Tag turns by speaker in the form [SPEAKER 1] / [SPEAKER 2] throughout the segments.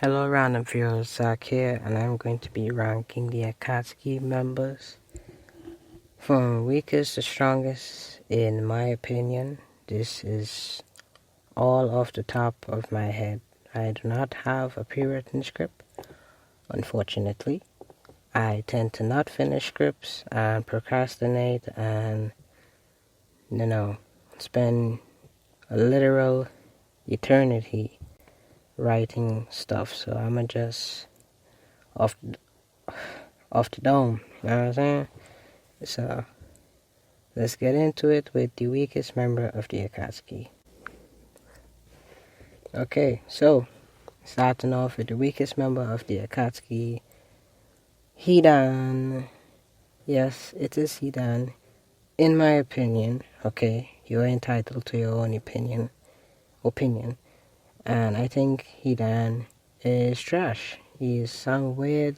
[SPEAKER 1] Hello random viewers, Zach here, and I'm going to be ranking the Akatsuki members from weakest to strongest in my opinion. This is all off the top of my head. I do not have a pre-written script, unfortunately. I tend to not finish scripts and procrastinate and, spend a literal eternity writing stuff, so I'ma just off the dome, you know what I'm saying? So, let's get into it with the weakest member of the Akatsuki. Okay, so, starting off with the weakest member of the Akatsuki, Hidan. Yes, it is Hidan. In my opinion, okay, you're entitled to your own opinion, and I think Hidan is trash. He's some weird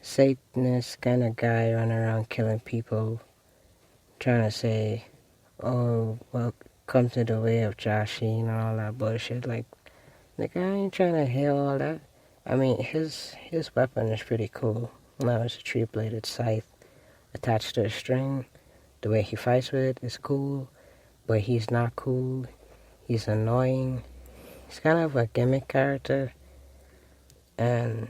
[SPEAKER 1] Satanist kind of guy running around killing people, trying to say, oh, well, come to the way of Joshi and all that bullshit. Like, the guy ain't trying to hear all that. I mean, his weapon is pretty cool. Now it's a three-bladed scythe attached to a string. The way he fights with it is cool, but he's not cool. He's annoying. He's kind of a gimmick character, and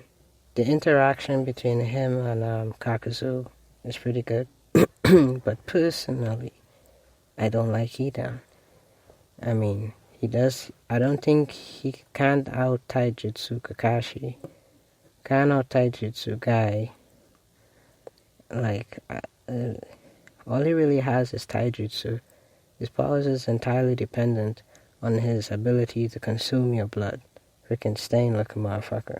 [SPEAKER 1] the interaction between him and Kakuzu is pretty good. But personally, I don't like Hidan. I mean, I don't think he can't out Taijutsu Kakashi. Can't out Taijutsu Guy. Like, all he really has is Taijutsu. His powers is entirely dependent on his ability to consume your blood. Freaking stain looking motherfucker.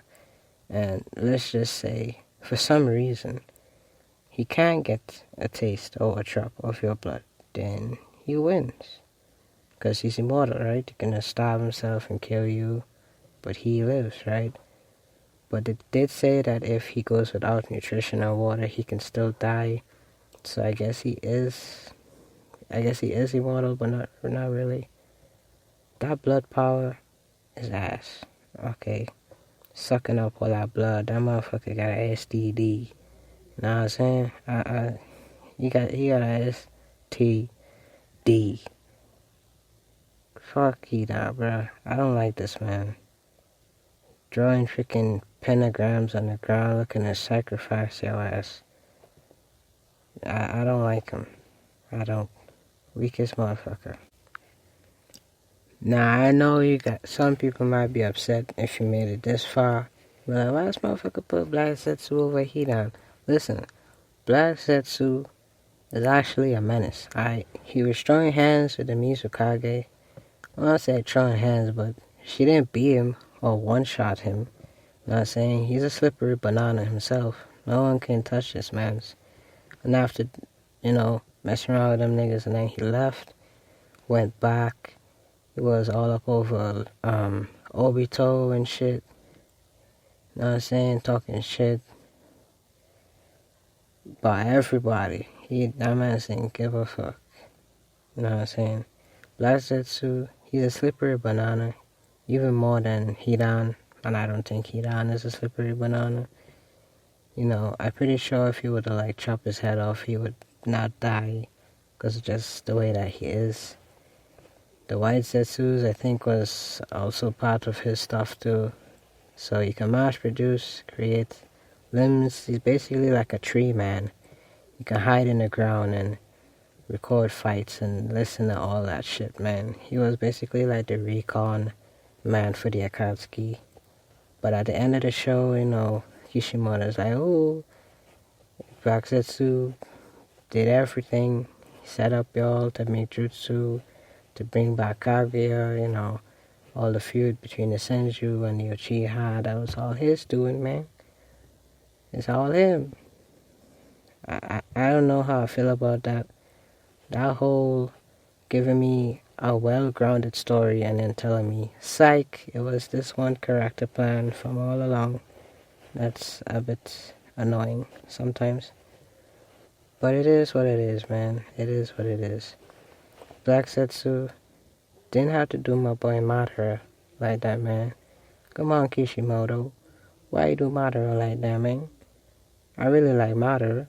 [SPEAKER 1] And let's just say, for some reason, he can't get a taste or a drop of your blood. Then he wins. Because he's immortal, right? He can starve himself and kill you, but he lives, right? But it did say that if he goes without nutrition or water, he can still die. So I guess he is immortal, but not really. That blood power is ass. Okay, sucking up all that blood. That motherfucker got an STD. Know what I'm saying? He got an STD. Fuck Hidan, bro. I don't like this man. Drawing freaking pentagrams on the ground looking to sacrifice your ass. I don't like him. I don't. Weakest motherfucker. Now, I know some people might be upset if you made it this far. But like, why this motherfucker put Black Setsu over Hidan? Listen, Black Setsu is actually a menace, alright? He was throwing hands with the Mizukage. Well, I said throwing hands, but she didn't beat him or one-shot him. You know what I'm saying? He's a slippery banana himself. No one can touch this man. And after, messing around with them niggas, and then he left, went back. He was all up over Obito and shit. You know what I'm saying? Talking shit about everybody. That man didn't give a fuck. You know what I'm saying? Black Zetsu, he's a slippery banana, even more than Hidan, and I don't think Hidan is a slippery banana. I'm pretty sure if he would have chopped his head off, he would not die, because it's just the way that he is. The white Zetsus, I think, was also part of his stuff too. So you can mass produce, create limbs. He's basically like a tree man. You can hide in the ground and record fights and listen to all that shit, man. He was basically like the recon man for the Akatsuki. But at the end of the show, Kishimoto's like, oh, Black Zetsu did everything. He set up y'all to make jutsu, to bring back Kaguya, all the feud between the Senju and the Uchiha. That was all his doing, man. It's all him. I don't know how I feel about that. That whole giving me a well-grounded story and then telling me, psych, it was this one character plan from all along. That's a bit annoying sometimes. But it is what it is, man. It is what it is. Black Setsu didn't have to do my boy Madara like that, man. Come on, Kishimoto. Why you do Madara like that, man? I really like Madara.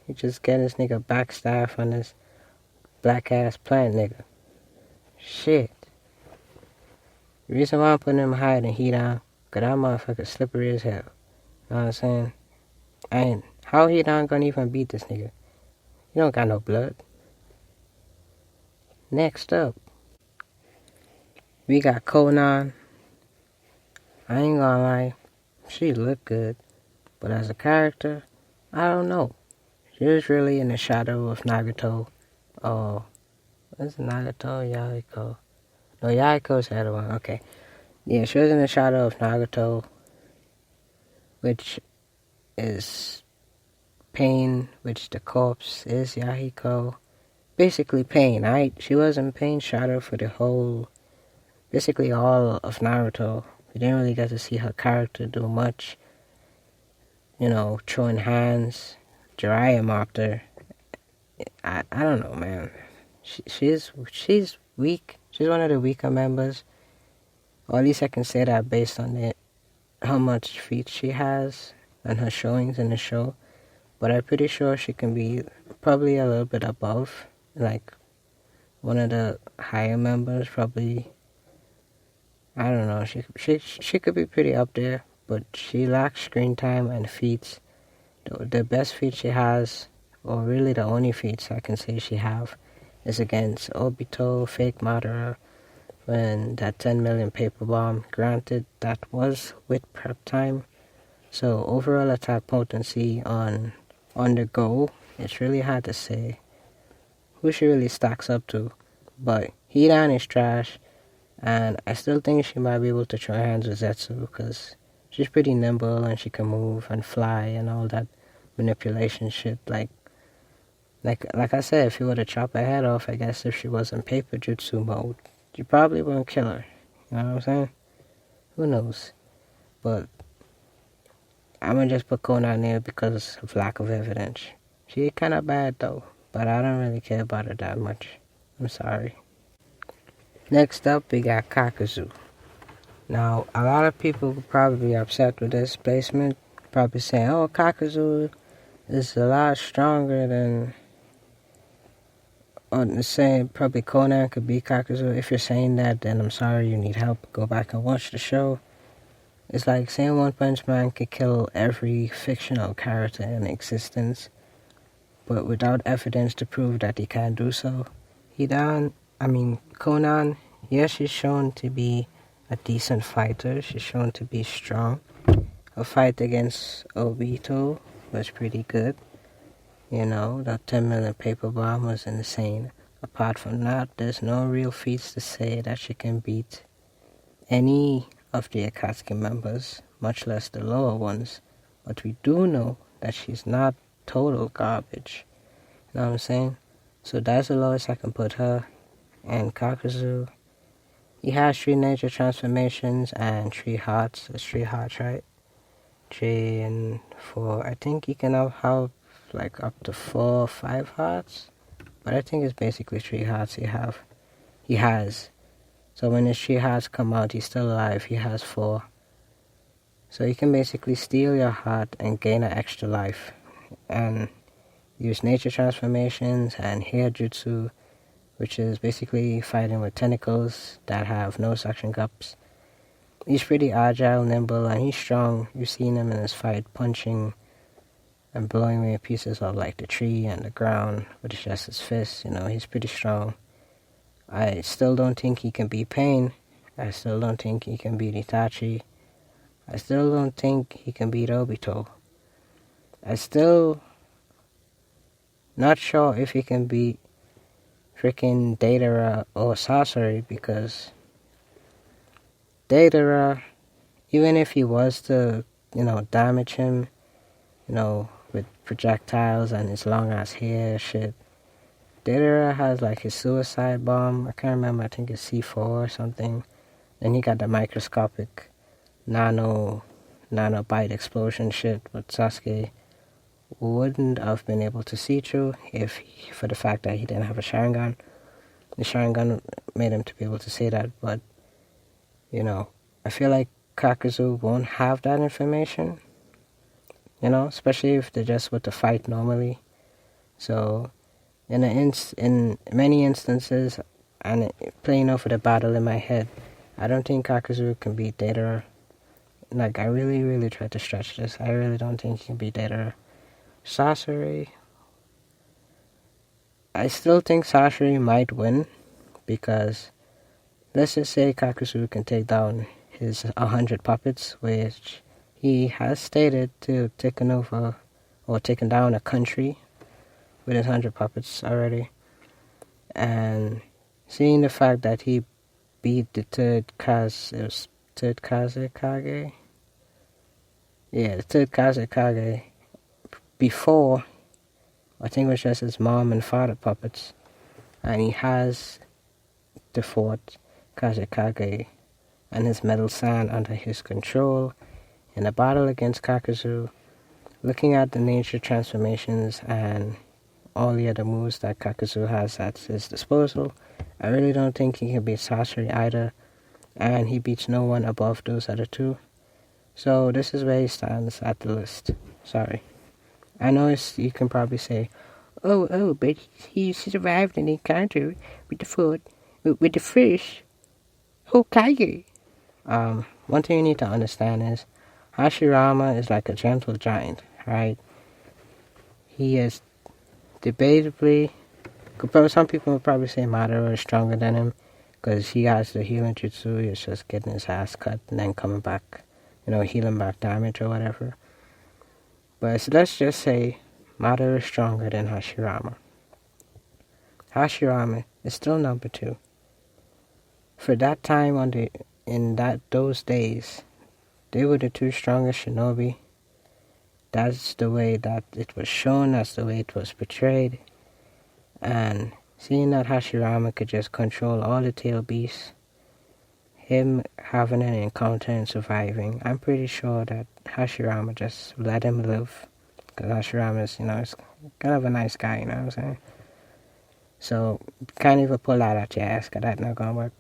[SPEAKER 1] You just get this nigga backstaff on this black ass plant nigga. Shit. The reason why I'm putting him higher than Hidan, cause that motherfucker slippery as hell. You know what I'm saying? How Hidan gonna even beat this nigga? He don't got no blood. Next up, we got Conan. I ain't gonna lie, she look good, but as a character, I don't know. She was really in the shadow of Nagato. Oh, what's Nagato? Yahiko. No, Yahiko's the other one. Okay. Yeah, she was in the shadow of Nagato, which is Pain, which the corpse is Yahiko. Basically Pain, right? She was in Pain's shadow for the whole, basically all of Naruto. We didn't really get to see her character do much. You know, throwing hands. Jiraiya mopped her. I don't know, man. She's weak. She's one of the weaker members. Or at least I can say that based on how much feet she has and her showings in the show. But I'm pretty sure she can be probably a little bit above, like one of the higher members. Probably, I don't know. She could be pretty up there, but she lacks screen time and feats. The best feat she has, or really the only feats I can say she have, is against Obito, Fake Madara, when that 10 million paper bomb. Granted, that was with prep time. So overall attack potency on the go, it's really hard to say who she really stacks up to. But Hidan is trash, and I still think she might be able to try hands with Zetsu, because she's pretty nimble and she can move and fly and all that manipulation shit. Like I said, if you were to chop her head off, I guess if she was in paper jutsu mode, you probably wouldn't kill her. You know what I'm saying? Who knows? But I'm gonna just put Conan there because of lack of evidence. She kinda bad though, but I don't really care about her that much. I'm sorry. Next up, we got Kakuzu. Now, a lot of people will probably be upset with this placement. Probably saying, oh, Kakuzu is a lot stronger than... Or saying probably Conan could beat Kakuzu. If you're saying that, then I'm sorry, you need help. Go back and watch the show. It's like saying One Punch Man could kill every fictional character in existence, but without evidence to prove that he can do so. Conan, yes, she's shown to be a decent fighter. She's shown to be strong. Her fight against Obito was pretty good. You know, that 10 million paper bomb was insane. Apart from that, there's no real feats to say that she can beat any of the Akatsuki members, much less the lower ones. But we do know that she's not total garbage. You know what I'm saying? So that's the lowest I can put her. And Kakuzu, he has 3 nature transformations and 3 hearts. It's 3 hearts, right? 3 and 4. I think he can have like up to 4 or 5 hearts. But I think it's basically 3 hearts he has. So when his 3 hearts come out, he's still alive. He has 4. So you can basically steal your heart and gain an extra life. And use nature transformations and hair jutsu, which is basically fighting with tentacles that have no suction cups. He's pretty agile, nimble, and he's strong. You've seen him in his fight punching and blowing away pieces of like the tree and the ground with just his fists. You know, he's pretty strong. I still don't think he can beat Pain. I still don't think he can beat Itachi. I still don't think he can beat Obito. I still not sure if he can beat freaking Deidara or Sasori, because Deidara, even if he was to, damage him, with projectiles and his long ass hair shit, Deidara has like his suicide bomb. I can't remember, I think it's C4 or something. Then he got the microscopic nanobite explosion shit, but Sasuke wouldn't have been able to see through for the fact that he didn't have a Sharingan. The Sharingan made him to be able to see that, but I feel like Kakuzu won't have that information, you know, especially if they're just with the fight normally. So, in many instances, and playing over the battle in my head, I don't think Kakuzu can beat Deidara. Like, I really, really tried to stretch this. I really don't think he can beat Deidara. Sasori, I still think Sasori might win, because let's just say Kakuzu can take down his 100 puppets, which he has stated to have taken over or taken down a country with his 100 puppets already. And seeing the fact that he beat the third Kazekage? Yeah, the third Kazekage before, I think it was just his mom and father puppets. And he has the fourth Kazekage and his metal sand under his control. In a battle against Kakuzu, looking at the nature transformations and all the other moves that Kakuzu has at his disposal, I really don't think he can beat Sasori either, and he beats no one above those other two. So this is where he stands at the list. Sorry. I know you can probably say, oh, but he survived an encounter with the first Hokage. One thing you need to understand is Hashirama is like a gentle giant, right? He is debatably, some people would probably say Madara is stronger than him because he has the healing jutsu. He's just getting his ass cut and then coming back, healing back damage or whatever. But let's just say Madara is stronger than Hashirama. Hashirama is still number 2. For that time those days, they were the 2 strongest shinobi. That's the way that it was shown, that's the way it was portrayed. And seeing that Hashirama could just control all the tail beasts, him having an encounter and surviving, I'm pretty sure that Hashirama just let him live. Because Hashirama is, is kind of a nice guy, you know what I'm saying? So, can't even pull that out your ass, because that's not gonna work.